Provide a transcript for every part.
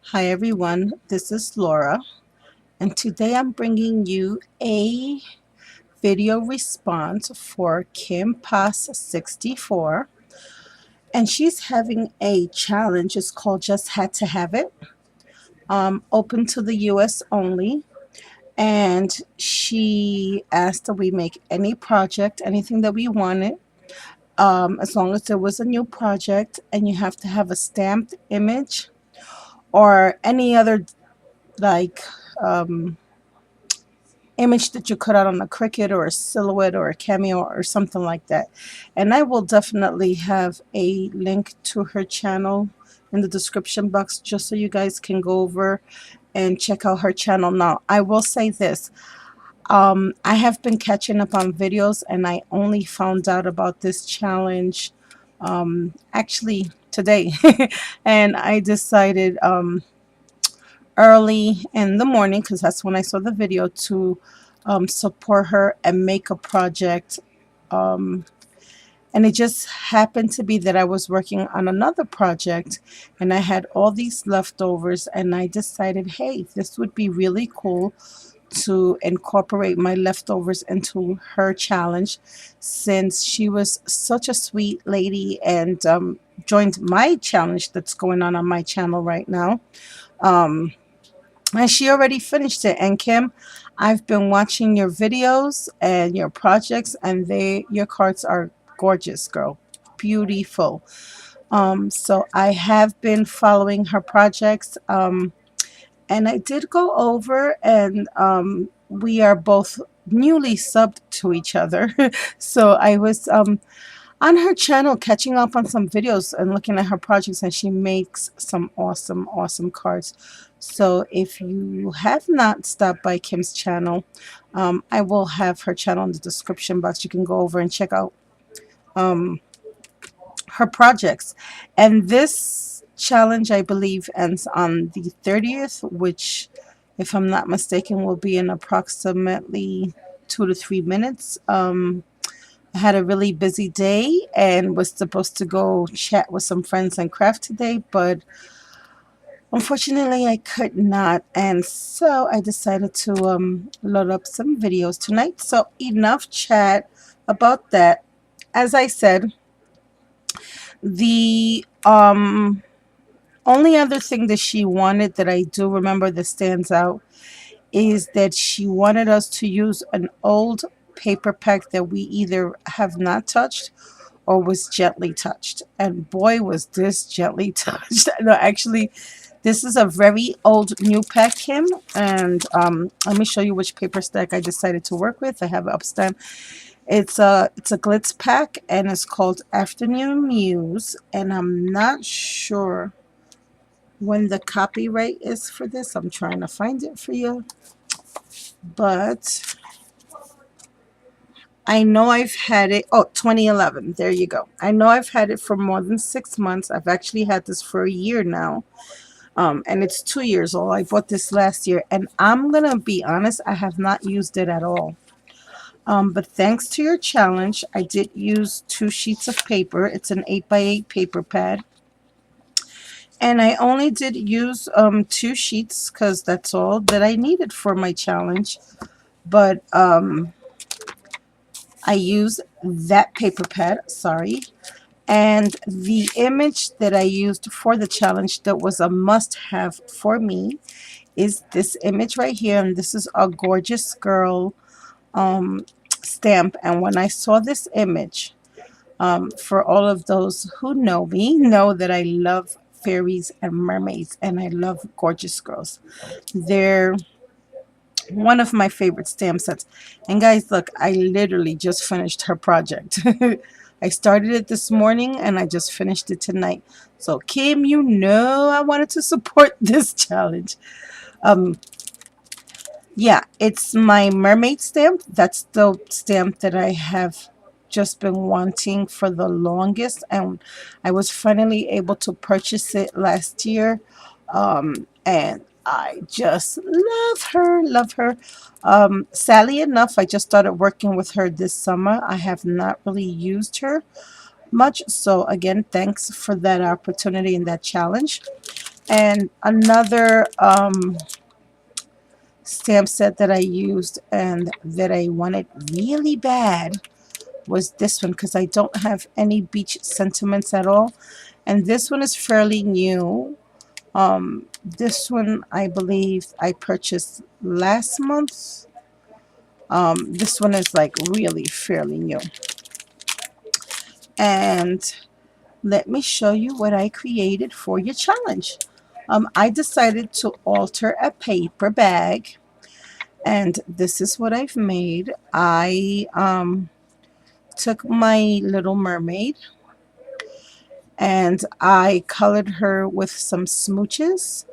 Hi everyone, this is Laura, and today I'm bringing you a video response for KIMPOSS64, and she's having a challenge. It's called Just Had to Have It, open to the US only, and she asked that we make any project, anything that we wanted, as long as there was a new project, and you have to have a stamped image or any other like image that you cut out on a Cricut or a Silhouette or a Cameo or something like that. And I will definitely have a link to her channel in the description box just so you guys can go over and check out her channel. Now, I will say this. I have been catching up on videos, and I only found out about this challenge actually today. And I decided early in the morning, because that's when I saw the video, to support her and make a project. Um, and it just happened to be that I was working on another project and I had all these leftovers, and I decided, hey, this would be really cool to incorporate my leftovers into her challenge, since she was such a sweet lady and joined my challenge that's going on my channel right now. Um, and she already finished it. And Kim, I've been watching your videos and your projects, and your cards are gorgeous, girl. Beautiful. So I have been following her projects. And I did go over, and we are both newly subbed to each other. So I was on her channel catching up on some videos and looking at her projects, and she makes some awesome cards. So if you have not stopped by Kim's channel, I will have her channel in the description box. You can go over and check out um, her projects. And this challenge, I believe, ends on the 30th, which, if I'm not mistaken, will be in approximately 2 to 3 minutes. I had a really busy day and was supposed to go chat with some friends and craft today, but unfortunately I could not. And so I decided to load up some videos tonight. So enough chat about that. As I said, the only other thing that she wanted that I do remember that stands out is that she wanted us to use an old paper pack that we either have not touched or was gently touched. And boy, was this gently touched. No, actually, this is a very old new pack, Kim. And let me show you which paper stack I decided to work with. I have it upstairs. It's a glitz pack, and it's called Afternoon Muse. And I'm not sure when the copyright is for this. I'm trying to find it for you. But I know I've had it. Oh, 2011. There you go. I know I've had it for more than 6 months. I've actually had this for a year now. And it's 2 years old. I bought this last year, and I'm going to be honest, I have not used it at all. But thanks to your challenge, I did use 2 sheets of paper. It's an 8x8 paper pad. And I only did use 2 sheets because that's all that I needed for my challenge. But I use that paper pad, sorry. And the image that I used for the challenge that was a must-have for me is this image right here. And this is a gorgeous girl stamp. And when I saw this image, for all of those who know me, know that I love fairies and mermaids, and I love gorgeous girls. They're one of my favorite stamp sets. And guys, look, I literally just finished her project. I started it this morning and I just finished it tonight. So Kim, you know I wanted to support this challenge. Yeah, it's my mermaid stamp. That's the stamp that I have just been wanting for the longest, and I was finally able to purchase it last year. And I just love her, love her. Sadly enough, I just started working with her this summer. I have not really used her much. So again, thanks for that opportunity and that challenge. And another stamp set that I used and that I wanted really bad was this one, because I don't have any beach sentiments at all. And this one is fairly new. This one I believe I purchased last month. This one is like really fairly new. And let me show you what I created for your challenge. I decided to alter a paper bag, and this is what I've made. I took my little mermaid and I colored her with some smooches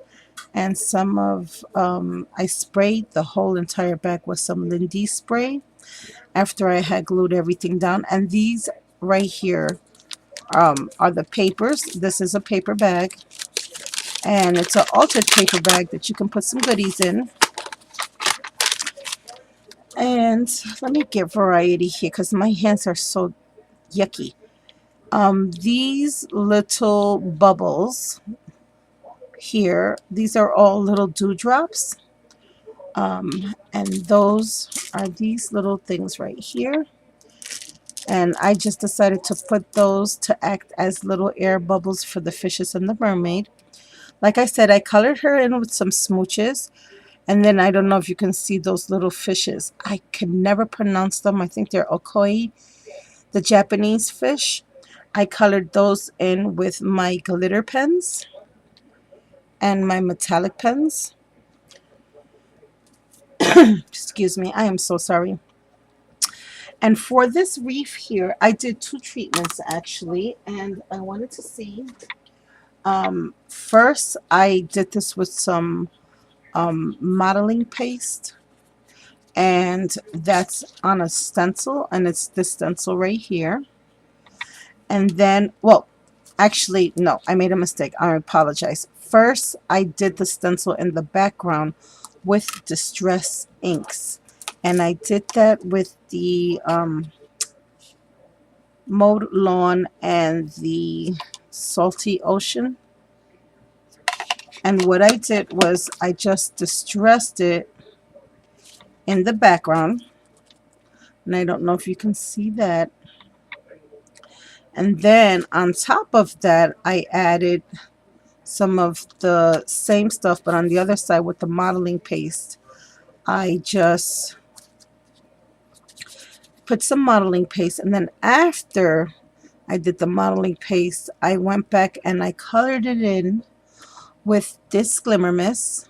and some of I sprayed the whole entire bag with some Lindy spray after I had glued everything down. And these right here are the papers. This is a paper bag, and it's an altered paper bag that you can put some goodies in. And let me get variety here because my hands are so yucky. These little bubbles here, these are all little dewdrops. And those are these little things right here. And I just decided to put those to act as little air bubbles for the fishes and the mermaid. Like I said, I colored her in with some smooches. And then I don't know if you can see those little fishes. I can never pronounce them. I think they're okoi, the Japanese fish. I colored those in with my glitter pens and my metallic pens. Excuse me, I am so sorry. And for this reef here, I did two treatments actually, and I wanted to see. First, I did this with some modeling paste, and that's on a stencil, and it's this stencil right here. And then, well, actually, no, I made a mistake. I apologize. First, I did the stencil in the background with Distress inks, and I did that with the Mowed Lawn and the Salty Ocean. And what I did was I just distressed it in the background, and I don't know if you can see that. And then on top of that, I added some of the same stuff, but on the other side with the modeling paste. I just put some modeling paste, and then after I did the modeling paste, I went back and I colored it in with this Glimmer Mist,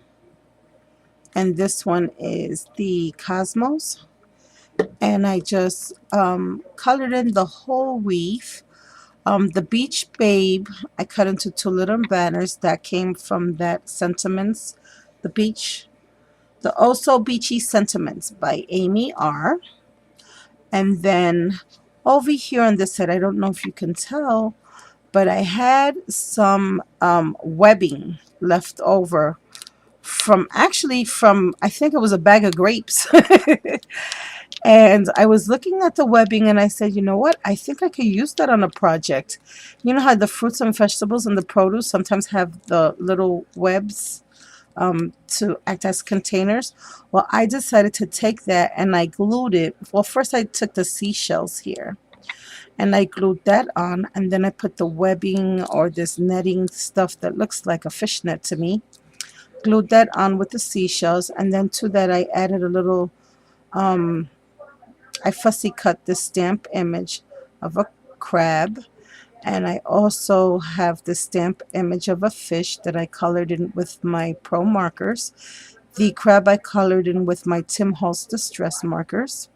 and this one is the Cosmos, and I just colored in the whole reef. The Beach Babe, I cut into two little banners that came from that Sentiments, the beach, the Oh So Beachy Sentiments by Amy R. And then over here on this side, I don't know if you can tell, but I had some webbing left over from I think it was a bag of grapes. And I was looking at the webbing and I said, you know what? I think I could use that on a project. You know how the fruits and vegetables and the produce sometimes have the little webs to act as containers? Well, I decided to take that and I glued it. Well, first I took the seashells here and I glued that on, and then I put the webbing or this netting stuff that looks like a fishnet to me. Glued that on with the seashells, and then to that I added a little I fussy cut this stamp image of a crab, and I also have the stamp image of a fish that I colored in with my Pro markers. The crab I colored in with my Tim Holtz Distress markers.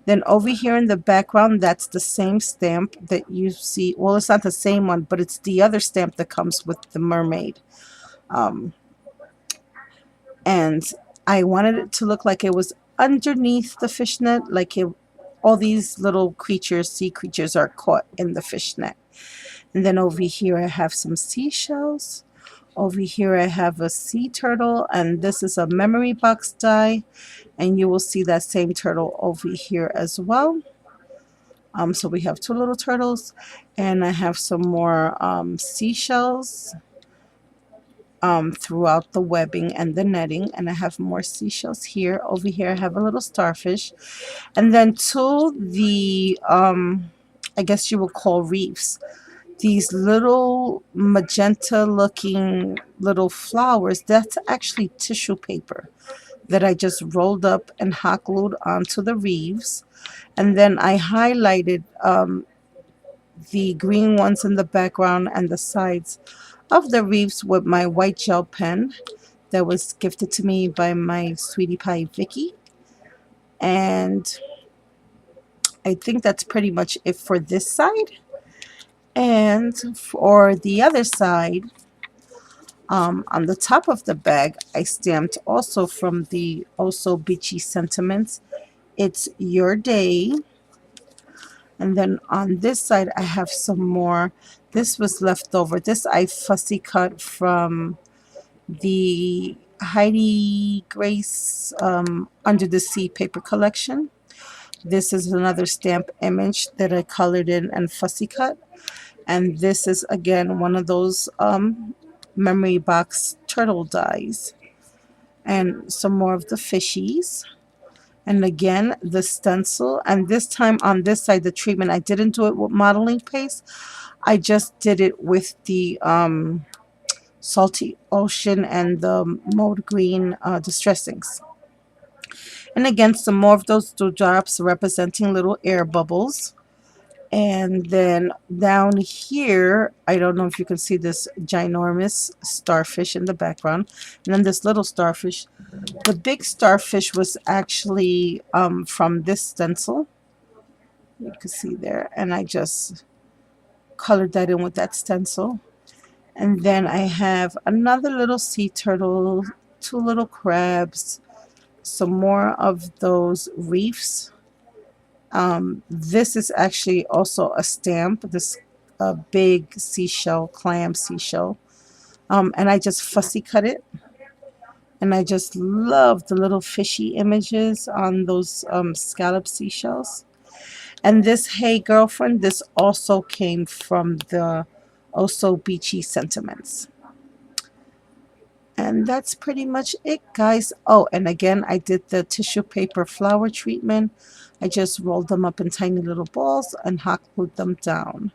Then over here in the background, that's the same stamp that you see. Well, it's not the same one, but it's the other stamp that comes with the mermaid. And I wanted it to look like it was underneath the fishnet, like all these little creatures, sea creatures, are caught in the fishnet. And then over here I have some seashells. Over here I have a sea turtle, and this is a memory box die, and you will see that same turtle over here as well. So we have two little turtles, and I have some more seashells throughout the webbing and the netting. And I have more seashells here. Over here I have a little starfish. And then to the, I guess you would call reefs, these little magenta looking little flowers, that's actually tissue paper that I just rolled up and hot glued onto the reefs. And then I highlighted the green ones in the background and the sides of the reefs with my white gel pen that was gifted to me by my sweetie pie Vicky. And I think that's pretty much it for this side. And for the other side, on the top of the bag, I stamped also from the Also Beachy Sentiments, "It's Your Day." And then on this side, I have some more. This was left over. This I fussy cut from the Heidi Grace Under the Sea paper collection. This is another stamp image that I colored in and fussy cut. And this is again one of those memory box turtle dies. And some more of the fishies. And again, the stencil. And this time on this side, the treatment, I didn't do it with modeling paste. I just did it with the Salty Ocean and the Mode Green distressings. And again, some more of those dewdrops representing little air bubbles. And then down here, I don't know if you can see this ginormous starfish in the background. And then this little starfish. The big starfish was actually from this stencil. You can see there. And I just colored that in with that stencil. And then I have another little sea turtle, two little crabs, some more of those reefs. This is actually also a stamp, this big seashell, clam seashell. And I just fussy cut it. And I just love the little fishy images on those scallop seashells. And this Hey Girlfriend, this also came from the Also Beachy Sentiments. And that's pretty much it, guys. Oh, and again, I did the tissue paper flower treatment. I just rolled them up in tiny little balls and hot glued them down.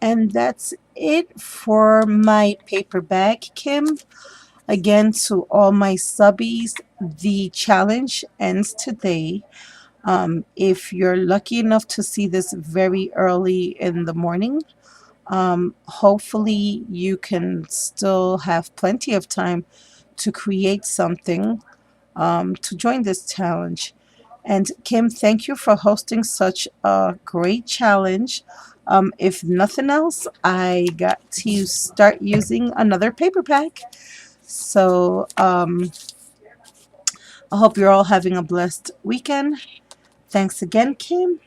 And that's it for my paper bag, Kim. Again, to all my subbies, the challenge ends today. If you're lucky enough to see this very early in the morning, hopefully you can still have plenty of time to create something to join this challenge. And Kim, thank you for hosting such a great challenge. If nothing else, I got to start using another paper pack. So I hope you're all having a blessed weekend. Thanks again, Kim.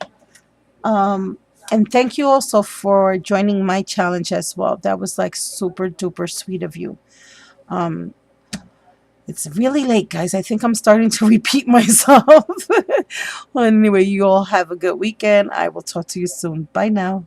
And thank you also for joining my challenge as well. That was like super duper sweet of you. It's really late, guys. I think I'm starting to repeat myself. Well, anyway, you all have a good weekend. I will talk to you soon. Bye now.